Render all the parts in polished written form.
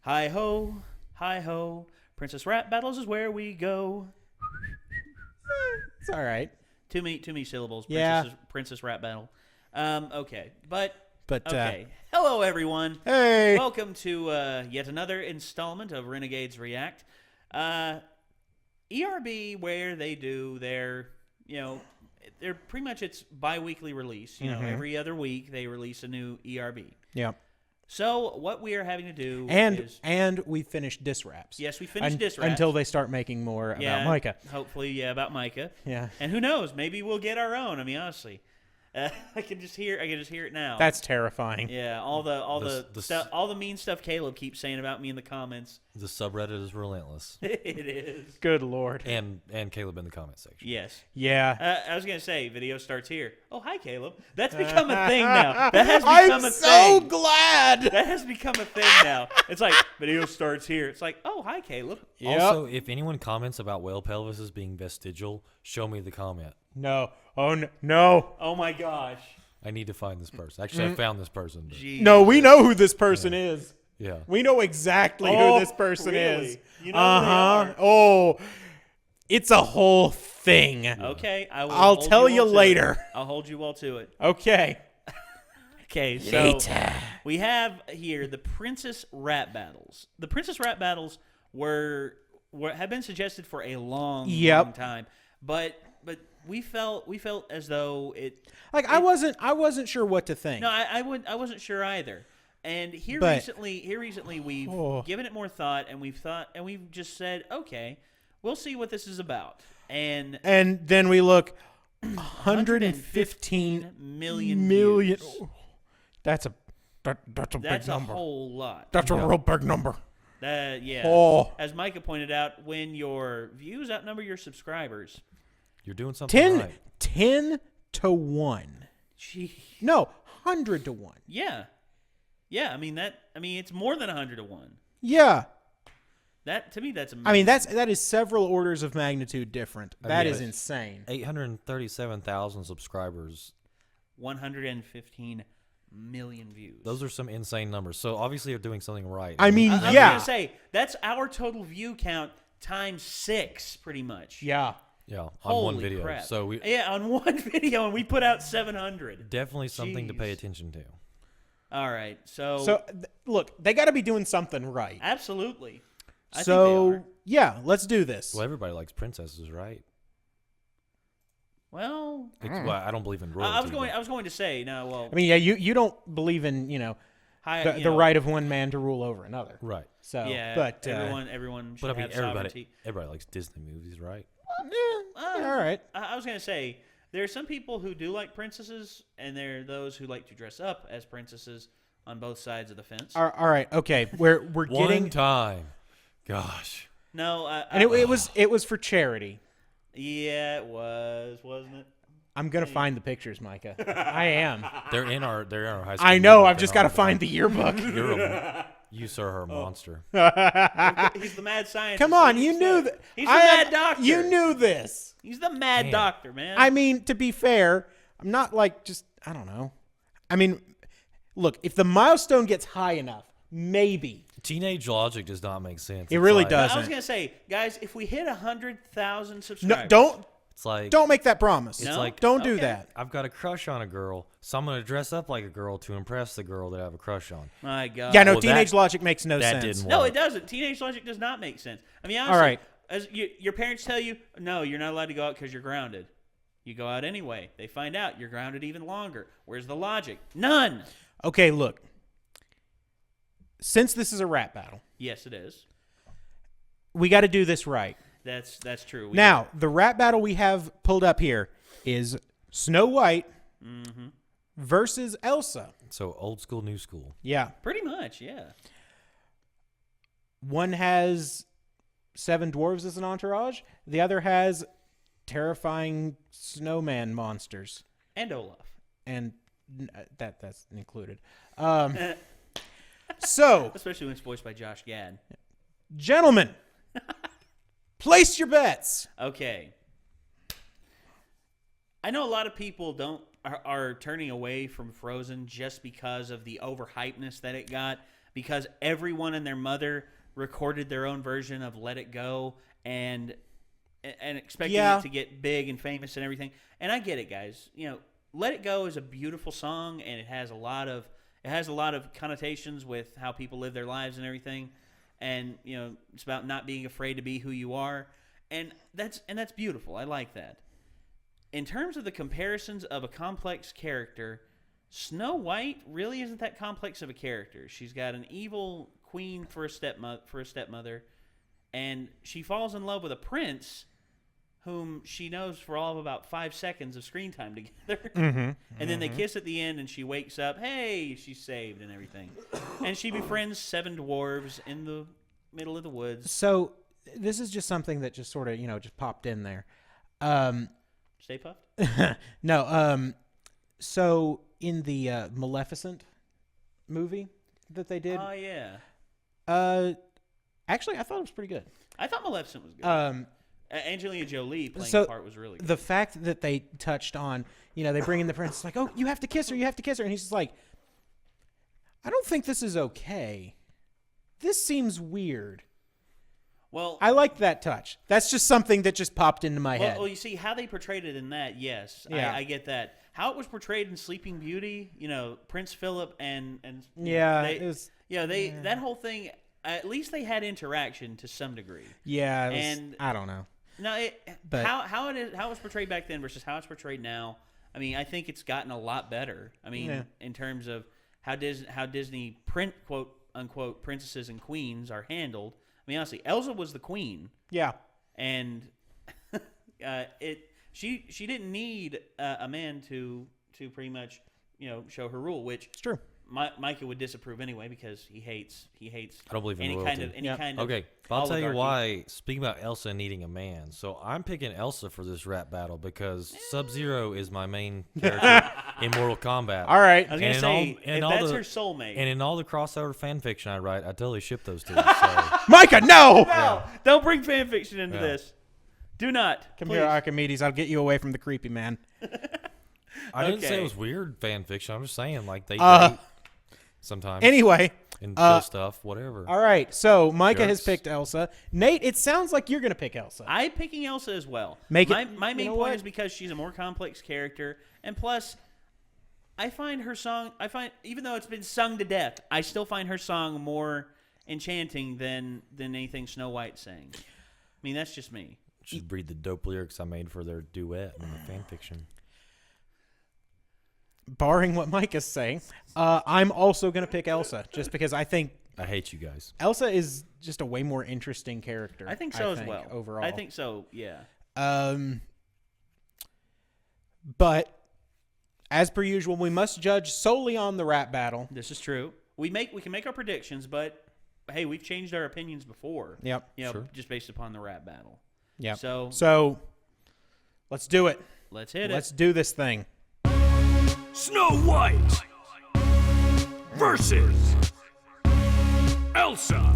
Hi ho, hi ho. Princess Rap Battles is where we go. It's all right. Too many syllables. Yeah. Princess Rap Battle. Okay, but But okay. Hello, everyone. hey, Welcome to yet another installment of Renegades React. ERB, where they do their, they're pretty much it's bi-weekly release. Every other week they release a new ERB. yeah. So what we are having to do is And we finished diss raps. yes, we finished diss raps until they start making more about Micah. Hopefully, about Micah. Yeah. And who knows? Maybe we'll get our own. I mean, honestly, I can just hear it now. That's terrifying. Yeah, all the mean stuff Caleb keeps saying about me in the comments. The subreddit is relentless. It is. Good Lord. And Caleb in the comment section. Yes. Yeah. I was gonna say video starts here. Oh, hi Caleb. That's become a thing now. That has become I'm a so thing. glad. That has become a thing now. It's like video starts here. It's like, oh, hi Caleb. Yep. Also, if anyone comments about whale pelvises being vestigial, show me the comment. No. Oh no. Oh my gosh. I need to find this person. Actually, I found this person. But Jeez. No, we know who this person is. yeah. We know exactly Oh, who this person really? is. You know who they are. Oh, it's a whole thing. Okay, I'll hold tell you all to it. later. I'll hold you all to it. Okay. Okay, so we have here the Princess Rap Battles. The Princess Rap Battles have been suggested for a long time, but we felt as though I wasn't sure what to think. no, I wasn't sure either. And here But- recently we've Oh. given it more thought, and we've just said, okay, we'll see what this is about. And And then we look 115 million million. views. That's a big That's a number. whole lot. That's a real big number. Yeah. Oh. As Micah pointed out, when your views outnumber your subscribers, You're doing something right. 10 to 1. gee, No, 100 to 1. yeah. I mean it's more than 100 to 1. Yeah. That to me that's amazing. I mean that is several orders of magnitude different. That is yes. insane. 837,000 subscribers. 115 million views. Those are some insane numbers. So obviously you're doing something right. I mean, I was yeah. gonna say that's our total view count times 6, pretty much. Yeah. yeah, on Holy one video. crap. So we on one video, and we put out 700. definitely something to pay Jeez. attention to. All right, so Look, they got to be doing something right. absolutely. I think So, they are. yeah, let's do this. Well, everybody likes princesses, right? Well, Well, I don't believe in royalty. I was going to say no. Well, I mean, yeah, you don't believe in, the right of one man to rule over another. Right. So, Yeah, but everyone should But I mean, have sovereignty. everybody likes Disney movies, right? all right. I was going to say there are some people who do like princesses, and there are those who like to dress up as princesses on both sides of the fence. All right. Okay. We're getting One time. Gosh. No, and it was for charity. yeah, it was, wasn't it? I'm going to find the pictures, Micah. I am. They're in our high school. I know. yearbook. I've just got to find the yearbook. You, sir, are a monster. He's the mad scientist. Come on, like you said. knew that. He's the mad doctor. You knew this. He's the mad Man. doctor, man. I mean, to be fair, I'm not like just, I don't know. I mean, look, if the milestone gets high enough, maybe. Teenage logic does not make sense. It It's really like- does. I was going to say, guys, if we hit 100,000 No, subscribers. It's like don't make that promise. It's No? like Don't do Okay. that. I've got a crush on a girl, so I'm gonna dress up like a girl to impress the girl that I have a crush on. My God. Yeah, no, Well, teenage that- logic makes no that sense. didn't No, work. it doesn't. Teenage logic does not make sense. I mean, honestly, All right. as your parents tell you, no, you're not allowed to go out because you're grounded. You go out anyway. They find out you're grounded even longer. Where's the logic? None. Okay, look. Since this is a rap battle, Yes, it is. we got to do this right. That's true. Now, the rap battle we have pulled up here is Snow White versus Elsa. So old school, new school. Yeah. pretty much, yeah. One has 7 dwarves as an entourage. The other has terrifying snowman monsters. And Olaf. And that's included. So, Especially when it's voiced by Josh Gad. gentlemen, place your bets. Okay. I know a lot of people are turning away from Frozen just because of the overhypeness that it got. because everyone and their mother recorded their own version of Let It Go and expecting it to get big and famous and everything. And I get it, guys. Let It Go is a beautiful song, and it has a lot of connotations with how people live their lives and everything. And it's about not being afraid to be who you are, and that's beautiful. I like that. In terms of the comparisons of a complex character, Snow White really isn't that complex of a character. She's got an evil queen for a stepmother, and she falls in love with a prince whom she knows for all of about 5 seconds of screen time together. And then they kiss at the end, and she wakes up, hey, she's saved and everything. And she befriends 7 dwarves in the middle of the woods. So this is just something that just sort of, just popped in there. Stay puffed? No. So in the Maleficent movie that they did. Oh, yeah. Actually, I thought it was pretty good. I thought Maleficent was good. Angelina Jolie playing the part was really good. The fact that they touched on, they bring in the prince, like, oh, you have to kiss her, and he's just like, I don't think this is okay. This seems weird. Well, I like that touch. That's just something that just popped into my head. Well, you see how they portrayed it in that. Yes, yeah. I get that. How it was portrayed in Sleeping Beauty, Prince Philip and that whole thing. At least they had interaction to some degree. Yeah, I don't know. No, how it was portrayed back then versus how it's portrayed now. I mean, I think it's gotten a lot better. I mean, in terms of how Disney quote unquote princesses and queens are handled. I mean, honestly, Elsa was the queen. Yeah, and she didn't need a man to pretty much show her rule, which it's true. Micah would disapprove anyway because he hates. I don't believe in any royalty. kind of. Okay, I'll tell you why. Speaking about Elsa needing a man, so I'm picking Elsa for this rap battle because Sub-Zero is my main character in Mortal Kombat. All right, I was gonna say if that's her soulmate. And in all the crossover fan fiction I write, I totally ship those two. So. Micah, no! Don't bring fan fiction into this. Do not. Come here, Archimedes. I'll get you away from the creepy man. I didn't say it was weird fan fiction. I'm just saying like they date sometimes. Anyway. And kill stuff, whatever. All right, so Micah has picked Elsa. Nate, it sounds like you're going to pick Elsa. I'm picking Elsa as well. My main point is because she's a more complex character, and plus, I find even though it's been sung to death, I still find her song more enchanting than anything Snow White sang. I mean, that's just me. Should read the dope lyrics I made for their duet in the fan fiction. Barring what Micah's saying, I'm also going to pick Elsa just because I think... I hate you guys. Elsa is just a way more interesting character. I think so as well. Overall. I think so, yeah. But, as per usual, we must judge solely on the rap battle. This is true. We can make our predictions, but, hey, we've changed our opinions before. Yep. Just based upon the rap battle. Yep. So, let's do it. Let's hit it. Let's do this thing. Snow White versus Elsa.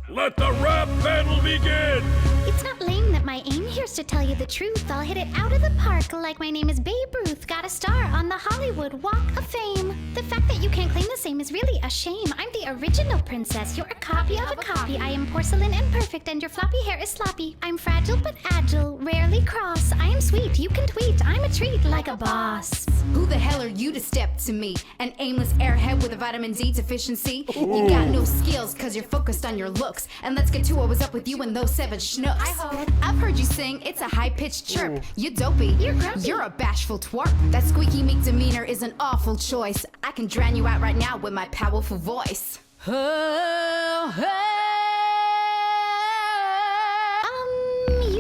Let the rap battle begin. It's not lame that my aim here's to tell you the truth. I'll hit it out of the park like my name is Babe Ruth. Got a star on the Hollywood Walk of Fame. The fact that you can't claim the same is really a shame. I'm the original princess. You're a copy of a copy. I am porcelain and perfect, and your floppy hair is sloppy. I'm fragile but agile, rarely cross. I am sweet, you can tweet. I'm a treat like a boss. Who the hell are you to step to me? An aimless airhead with a vitamin D deficiency? You got no skills cause you're focused on your looks. And let's get to what was up with you and those 7 schnooks. I've heard you sing, it's a high-pitched chirp. You dopey, you're grumpy, you're a bashful twerp. That squeaky meek demeanor is an awful choice. I can drown you out right now with my powerful voice. You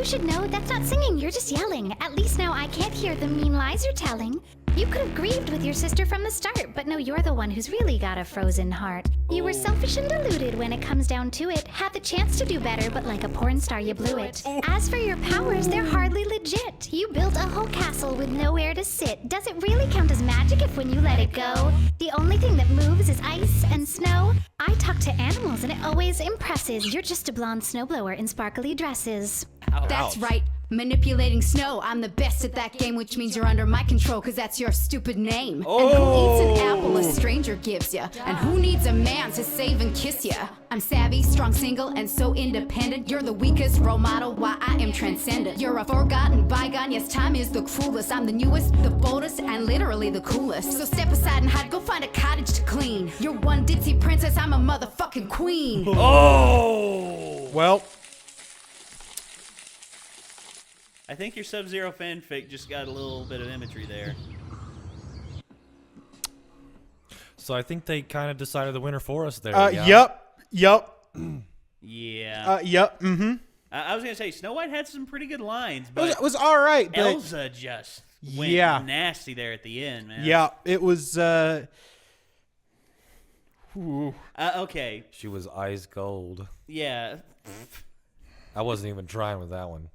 should know that's not singing, you're just yelling. At least now I can't hear the mean lies you're telling. You could have grieved with your sister from the start, but no, you're the one who's really got a frozen heart. You were selfish and deluded when it comes down to it. Had the chance to do better, but like a porn star, you blew it. As for your powers, they're hardly legit. You built a whole castle with nowhere to sit. Does it really count as magic if when you let it go? The only thing that moves is ice and snow. I talk to animals and it always impresses. You're just a blonde snowblower in sparkly dresses. That's right. Manipulating snow, I'm the best at that game, which means you're under my control, cause that's your stupid name. And who eats an apple a stranger gives ya? And who needs a man to save and kiss ya? I'm savvy, strong, single, and so independent. You're the weakest role model, why I am transcendent. You're a forgotten bygone, yes, time is the cruelest. I'm the newest, the boldest, and literally the coolest. So step aside and hide, go find a cottage to clean. You're one ditzy princess, I'm a motherfucking queen. Oh! Well, I think your Sub-Zero fanfic just got a little bit of imagery there. So I think they kind of decided the winner for us there. Yup. Yeah. Yup. Mm-hmm. I was going to say, Snow White had some pretty good lines, but It was all right. But Elsa just went nasty there at the end, man. yeah, it was. Okay. She was ice gold. Yeah. I wasn't even trying with that one.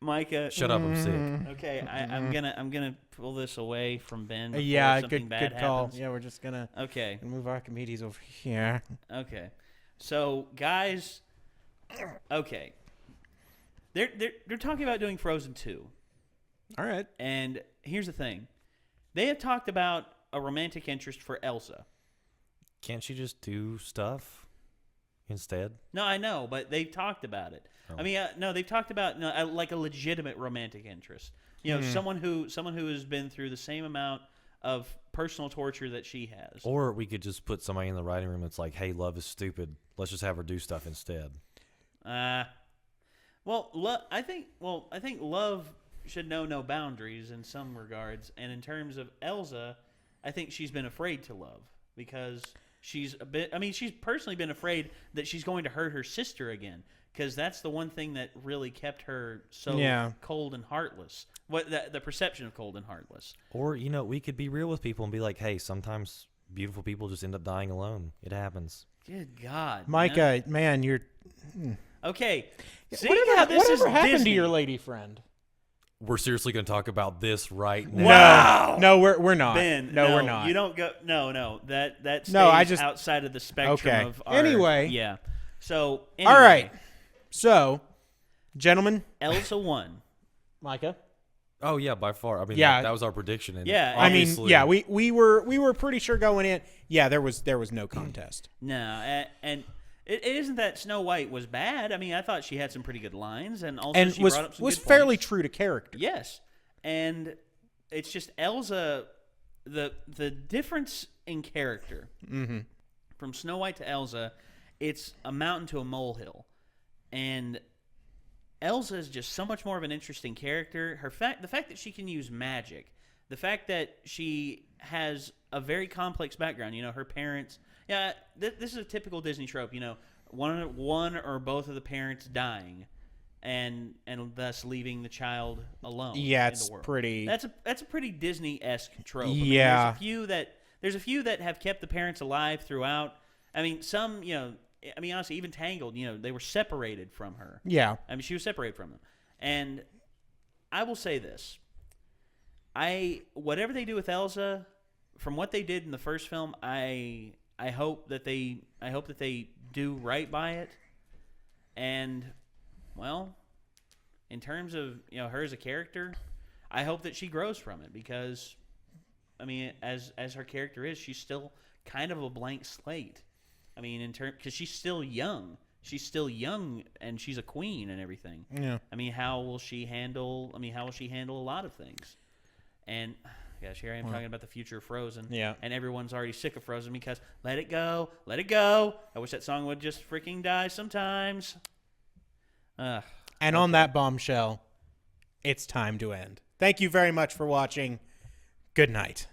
Micah. Shut up, I'm sick. Okay, I'm gonna pull this away from Ben. Before Yeah, something bad good call. happens. Yeah, we're just gonna move Archimedes over here. Okay, so guys, okay, they're talking about doing Frozen 2. All right. And here's the thing, they have talked about a romantic interest for Elsa. Can't she just do stuff instead? No, I know, but they've talked about it. Oh. I mean, no, they've talked about like a legitimate romantic interest. You know, someone who has been through the same amount of personal torture that she has. Or we could just put somebody in the writing room that's like, "Hey, love is stupid. Let's just have her do stuff instead." I think love should know no boundaries in some regards. And in terms of Elsa, I think she's been afraid to love because she's she's personally been afraid that she's going to hurt her sister again. Because that's the one thing that really kept her so cold and heartless. The perception of cold and heartless. Or, we could be real with people and be like, hey, sometimes beautiful people just end up dying alone. It happens. Good God, Micah, man, you're... Okay. Whatever happened to your lady friend? We're seriously going to talk about this right now. Wow. No, we're not. Ben, no, we're not. You don't go... No. That stays outside of the spectrum okay. of our... Anyway. Yeah. So, anyway. All right. So, gentlemen. Elsa won. Micah? Oh, yeah, by far. I mean, yeah. that was our prediction. And yeah. I mean, yeah, we were pretty sure going in. Yeah, there was no contest. No, and it isn't that Snow White was bad. I mean, I thought she had some pretty good lines, and also she brought up some was good fairly points. true to character. Yes, and it's just Elsa, the difference in character from Snow White to Elsa, it's a mountain to a molehill, and Elsa is just so much more of an interesting character. The fact that she can use magic, the fact that she has a very complex background. Her parents. Yeah, this is a typical Disney trope. One or both of the parents dying, and thus leaving the child alone. Yeah, in it's the world. pretty. That's a pretty Disney-esque trope. Yeah, there's a few that have kept the parents alive throughout. I mean, some honestly, even Tangled, they were separated from her. Yeah. I mean, she was separated from them. And I will say this. Whatever they do with Elsa, from what they did in the first film, I hope that they do right by it. And, well, in terms of, her as a character, I hope that she grows from it because, I mean, as her character is, she's still kind of a blank slate. I mean, because she's still young. She's still young, and she's a queen and everything. Yeah. I mean, how will she handle a lot of things? And gosh, here I am talking about the future of Frozen. Yeah. And everyone's already sick of Frozen because let it go, let it go. I wish that song would just freaking die sometimes. And on that bombshell, it's time to end. Thank you very much for watching. Good night.